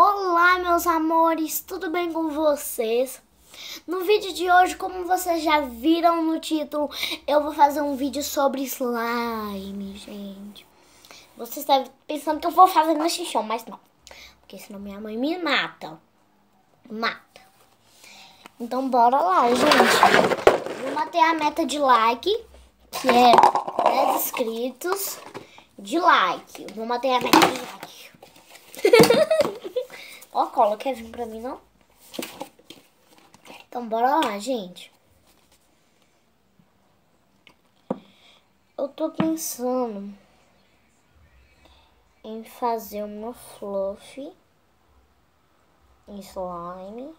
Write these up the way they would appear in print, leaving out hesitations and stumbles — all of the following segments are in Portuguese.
Olá, meus amores, tudo bem com vocês? No vídeo de hoje, como vocês já viram no título, eu vou fazer um vídeo sobre slime, gente. Vocês estão pensando que eu vou fazer no xixão, mas não, porque senão minha mãe me mata. Então bora lá, gente. Vou bater a meta de like, que é 10 inscritos de like. Vou bater a meta de like. Ó, cola, quer vir pra mim, não? Então, bora lá, gente. Eu tô pensando em fazer uma fluff em slime.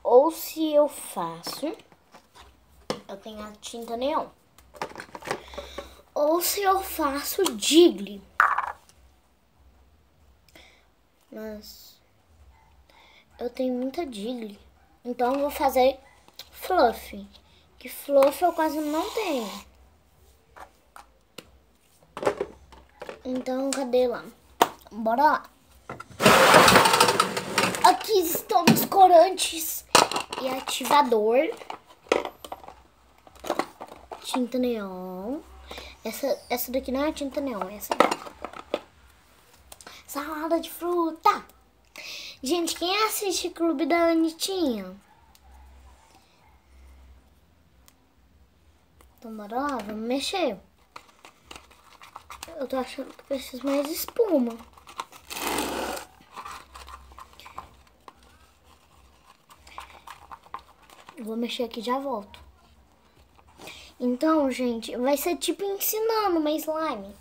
Ou se eu faço... Eu tenho a tinta neon. Ou se eu faço Jiggly. Mas eu tenho muita Jiggly. Então eu vou fazer fluff. Que fluff eu quase não tenho. Então cadê lá? Bora lá. Aqui estão os corantes e ativador. Tinta neon. Essa daqui não é tinta neon, essa daqui. Salada de fruta. Gente, quem assiste Clube da Anitinha? Então bora lá, vamos mexer. Eu tô achando que precisa mais espuma. Vou mexer aqui e já volto. Então, gente, vai ser tipo ensinando uma slime.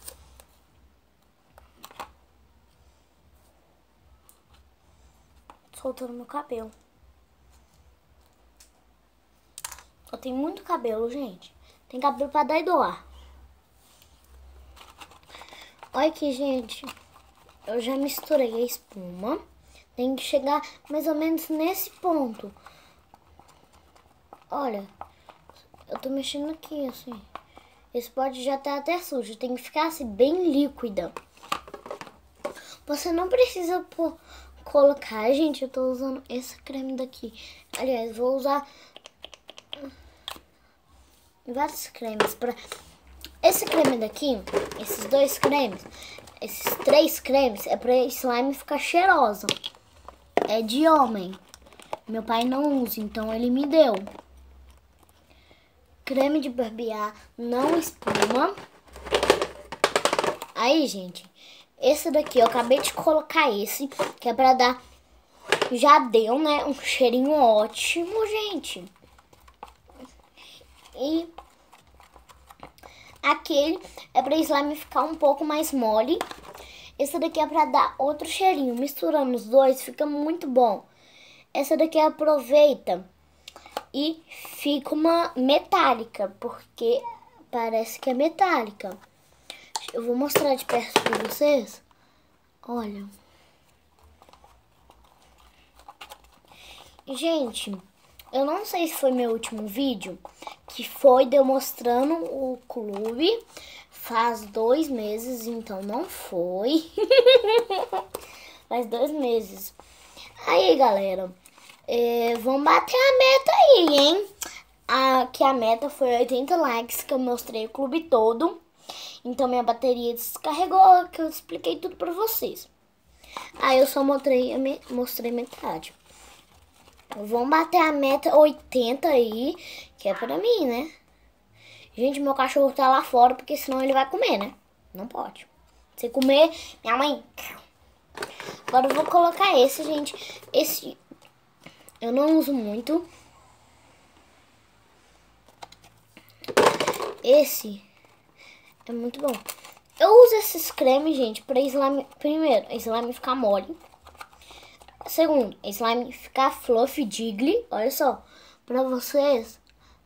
Soltando meu cabelo. Eu tenho muito cabelo, gente. Tem cabelo pra dar e doar. Olha aqui, gente. Eu já misturei a espuma. Tem que chegar mais ou menos nesse ponto. Olha. Eu tô mexendo aqui, assim. Esse pote já tá até sujo. Tem que ficar assim, bem líquida. Você não precisa colocar, gente. Eu tô usando esse creme daqui. Aliás, vou usar vários cremes pra... Esse creme daqui, esses dois cremes, esses 3 cremes é pra slime ficar cheirosa. É de homem. Meu pai não usa, então ele me deu. Creme de barbear, não espuma. Aí, gente, esse daqui eu acabei de colocar esse, que é pra dar... Já deu, né? Um cheirinho ótimo, gente. E aquele é pra slime ficar um pouco mais mole. Esse daqui é pra dar outro cheirinho. Misturando os dois fica muito bom. Essa daqui aproveita e fica uma metálica, porque parece que é metálica. Eu vou mostrar de perto pra vocês. Olha. Gente, eu não sei se foi meu último vídeo, que foi demonstrando o clube. Faz 2 meses, então não foi. Faz 2 meses. Aí, galera, vamos bater a meta aí, hein? Que a meta foi 80 likes, que eu mostrei o clube todo. Então minha bateria descarregou, que eu expliquei tudo pra vocês. Aí eu só mostrei metade. Vamos bater a meta 80 aí, que é pra mim, né? Gente, meu cachorro tá lá fora, porque senão ele vai comer, né? Não pode. Se comer, minha mãe... Agora eu vou colocar esse, gente. Esse eu não uso muito. Esse é muito bom. Eu uso esses cremes, gente, pra slime... Primeiro, slime ficar mole. Segundo, slime ficar fluff, jiggly. Olha só, pra vocês,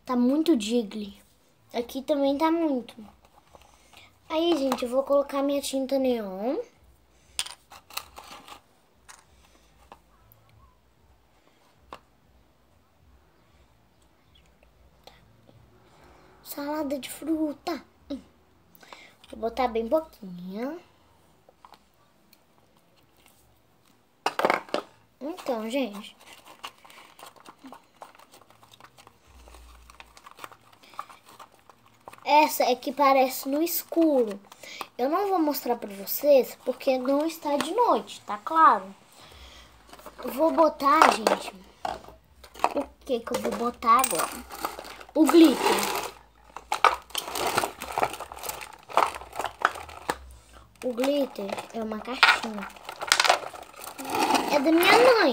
tá muito jiggly. Aqui também tá muito. Aí, gente, eu vou colocar minha tinta neon. Salada de fruta. Vou botar bem pouquinho. Então, gente, essa é que parece no escuro. Eu não vou mostrar pra vocês porque não está de noite, tá claro? Eu vou botar, gente, o que eu vou botar agora? O glitter. O glitter é uma caixinha. É da minha mãe.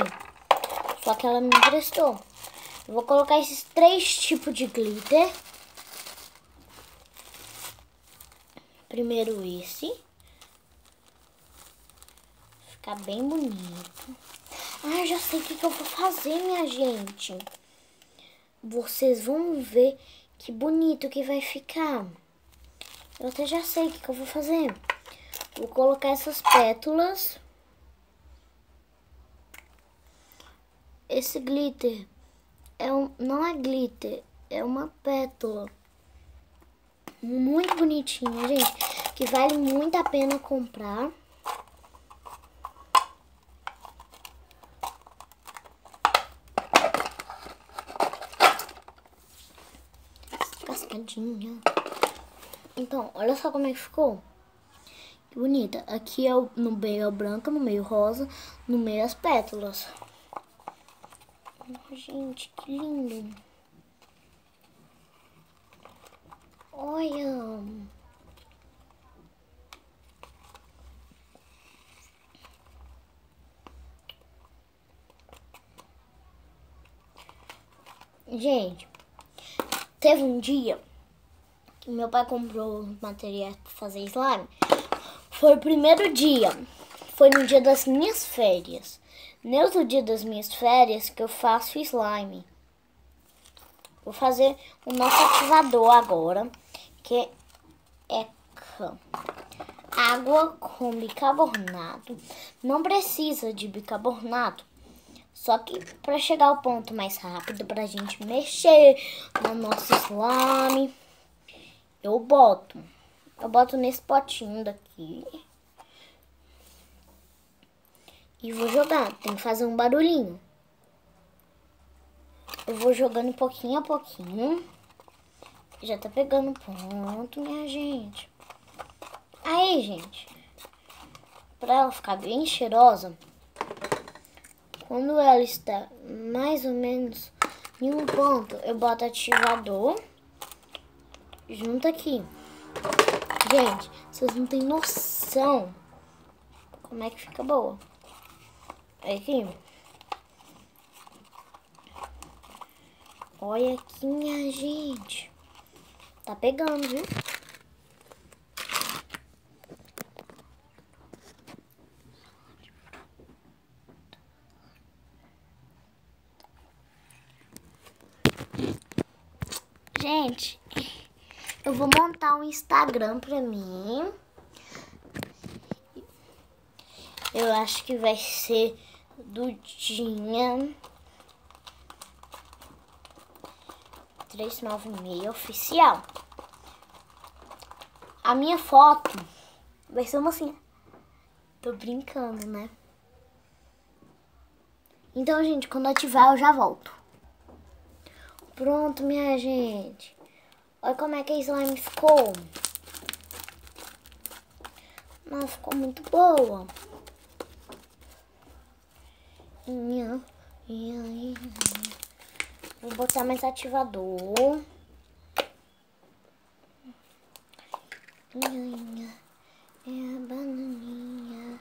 Só que ela me emprestou. Eu vou colocar esses 3 tipos de glitter. Primeiro esse. Ficar bem bonito. Ah, eu já sei o que eu vou fazer, minha gente. Vocês vão ver que bonito que vai ficar. Eu até já sei o que eu vou fazer. Vou colocar essas pétalas. Esse glitter não é glitter, é uma pétala. Muito bonitinha, gente. Que vale muito a pena comprar. Cascadinha. Então, olha só como é que ficou. Que bonita. Aqui é no meio é branca, no meio rosa, no meio as pétalas. Gente, que lindo. Olha. Gente, teve um dia que meu pai comprou materiais para fazer slime. Foi o primeiro dia. Foi no dia das minhas férias. No outro dia das minhas férias que eu faço slime. Vou fazer o nosso ativador agora, que é água com bicarbonato. Não precisa de bicarbonato, só que para chegar ao ponto mais rápido, pra gente mexer no nosso slime, eu boto nesse potinho daqui. E vou jogar, tem que fazer um barulhinho. Eu vou jogando pouquinho a pouquinho. Já tá pegando ponto, minha gente. Aí, gente, pra ela ficar bem cheirosa, quando ela está mais ou menos em um ponto, eu boto ativador junto aqui. Gente, vocês não têm noção como é que fica boa. Aqui. Olha aqui, minha gente. Tá pegando, viu? Gente, eu vou montar um Instagram pra mim. Eu acho que vai ser Dudinha 396 oficial. A minha foto vai ser uma assim. Tô brincando, né? Então, gente, quando ativar eu já volto. Pronto, minha gente. Olha como é que a slime ficou. Nossa, ficou muito boa. Vou botar mais ativador. É a bananinha.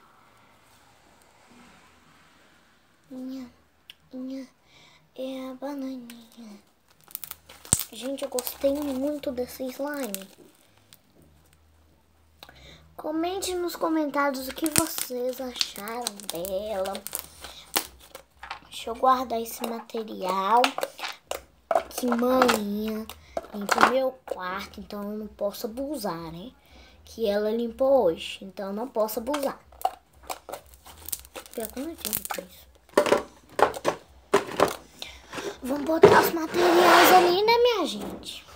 É a bananinha. Gente, eu gostei muito desse slime. Comente nos comentários o que vocês acharam dela. Deixa eu guardar esse material. Que manhã limpa meu quarto, então eu não posso abusar, né? Que ela limpou hoje, então eu não posso abusar. Pior que eu não tinha isso. Vamos botar os materiais ali, né, minha gente?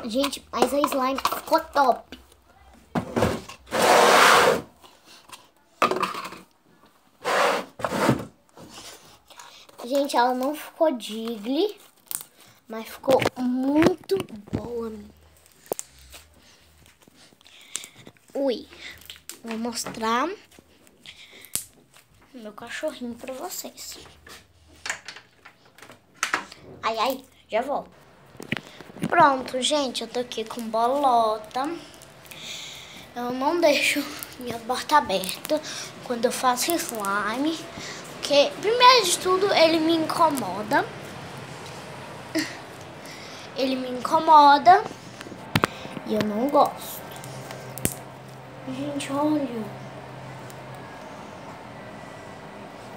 Gente, mas a slime ficou top. Gente, ela não ficou digli, mas ficou muito boa. Ui, vou mostrar meu cachorrinho pra vocês. Ai, ai, já volto. Pronto, gente, eu tô aqui com bolota. Eu não deixo minha porta aberta quando eu faço slime, porque, primeiro de tudo, ele me incomoda. Ele me incomoda e eu não gosto. Gente, olha.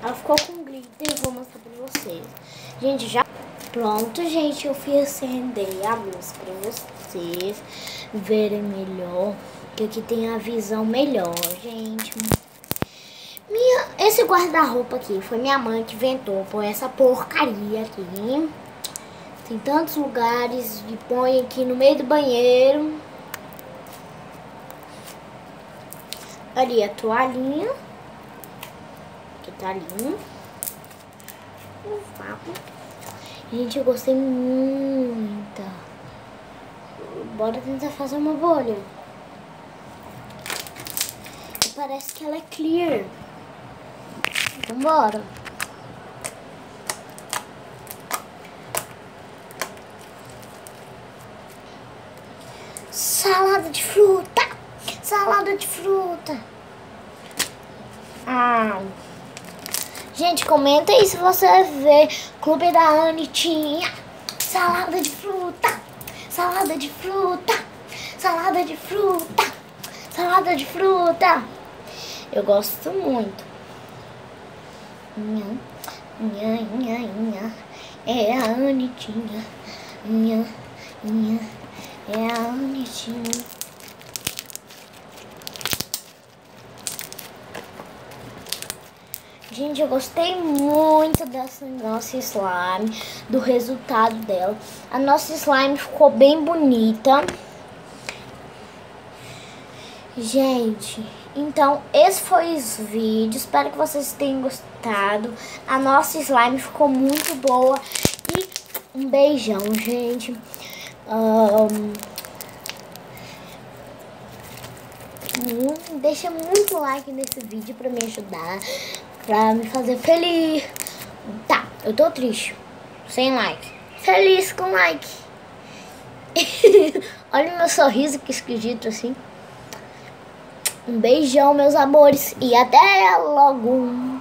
Ela ficou com glitter, vou mostrar pra vocês. Gente, já... Pronto, gente, eu fui acender a luz pra vocês verem melhor. Que aqui tem a visão melhor, gente. Esse guarda-roupa aqui foi minha mãe que inventou por essa porcaria aqui. Tem tantos lugares e põe aqui no meio do banheiro. Ali a toalhinha. Que tá ali. Gente, eu gostei muito. Bora tentar fazer uma bolha. E parece que ela é clear. Então bora. Salada de fruta. Salada de fruta. Gente, comenta aí se você vê Clube da Anitinha. Salada de fruta. Salada de fruta. Salada de fruta. Salada de fruta. Eu gosto muito. É a Anitinha. É a Anitinha. Gente, eu gostei muito dessa nossa slime, do resultado dela. A nossa slime ficou bem bonita. Gente, então esse foi os vídeos. Espero que vocês tenham gostado. A nossa slime ficou muito boa. E um beijão, gente. Deixa muito like nesse vídeo pra me ajudar, pra me fazer feliz. Tá, eu tô triste, sem like. Feliz com like. Olha o meu sorriso, que esquisito assim. Um beijão, meus amores, e até logo.